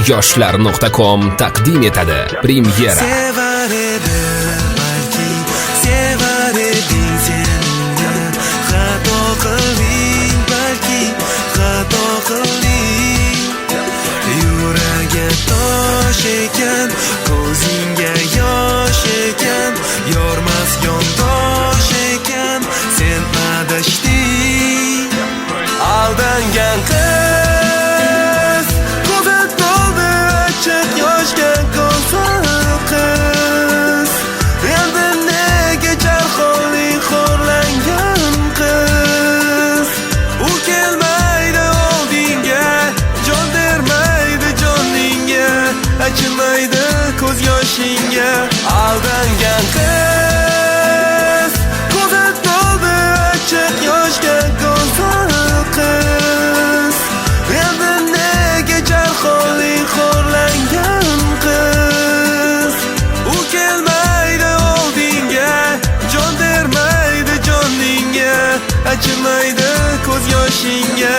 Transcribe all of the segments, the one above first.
Yoshlar.com taqdim etadi. Premyera. Sevar edi balki, sevar eding sen menga. Xato qilding balki, xato qilding. Yuraga tosh ekan, ko'zingga yosh ekan, yormas yondosh ekan, sen adashding. Aldangan qiz, ko'zi to'ldi achchiq yoshga ko'zlar qiz. Endi nega charxoling xo'rlangan qiz? U kelmaydi oldingga, jon bermaydi joningga, achinmaydi ko'z yoshingga. Aldangan qiz, ko'zi to'ldi achchiq yoshga ko'zlar qiz. Endi nega charxoling xo'rlangan qiz? U kelmaydi oldingga, jon bermaydi joningga, achinmaydi ko'z yoshingga.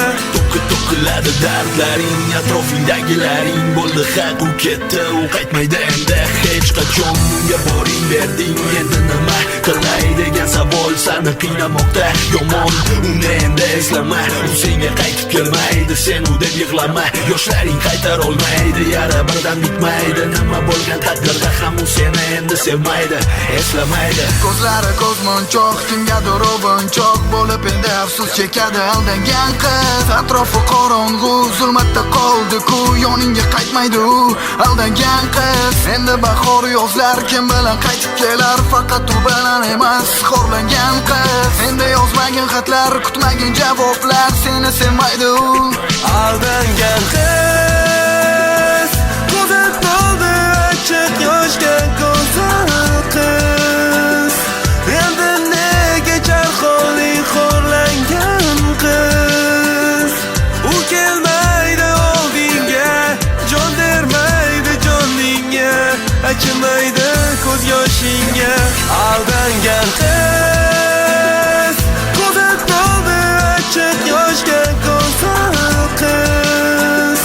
To'kiladi dardlaring, atrofingdagilaring bo'ldi haq, u ketdi, u qaytmaydi endi hech qachon. Unga boring berding, endi nima qilay degan savol seni qiynamoqda. Yomon, uni endi eslama, u senga qaytib kelmaydi, sen u deb yig'lama. Yoshlaring qaytar olmaydi, yara birdan bitmaydi. Nima bo'lgan taqdirda ham u seni endi sevmaydi, eslamaydi. Ko'zlari ko'zmonchoq, kimgadir o'binchoq bo'lib endi afsus chekadi aldangan qiz. Atrofi qorong'u, zulmatda qoldi-ku, yoningga qaytmaydi u aldangan qiz. Endi bahor yozlar kim bilan qaytib kelar, faqat u bilan emas xo'rlangan qiz. Endi yozmagin xatlar, kutmagin javoblar, seni sevmaydi u Aldangan qiz, ko'zi to'ldi achchiq yoshga ko'zlar qiz. Endi nega charxoling xo'rlangan qiz? U kelmaydi oldingga, jon bermaydi joningga, achinmaydi ko'z yoshingga. Aldangan qiz, ko'zi to'ldi achchiq yoshga ko'zlar qiz.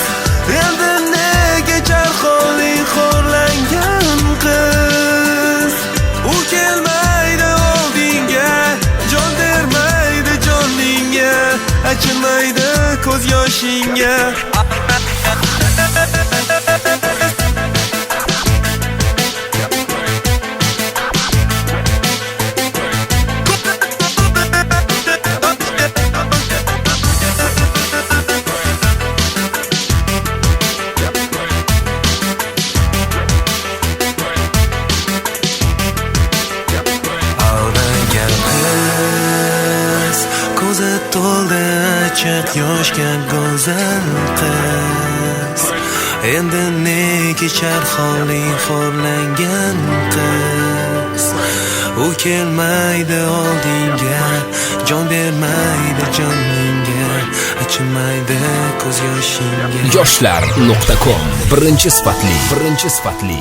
Endi nega charxoling xo'rlangan qiz? U kelmaydi oldingga, jon bermaydi joningga, achinmaydi ko'z yoshingga. Aldangan qiz, ko'zi to'ldi achchiq yoshga go'zal qiz. Endi nega charxoling xo'rlangan qiz? U kelmaydi oldingga, jon bermaydi joningga, achinmaydi ko'z yoshingga. Yoshlar.com birinchi sifatli.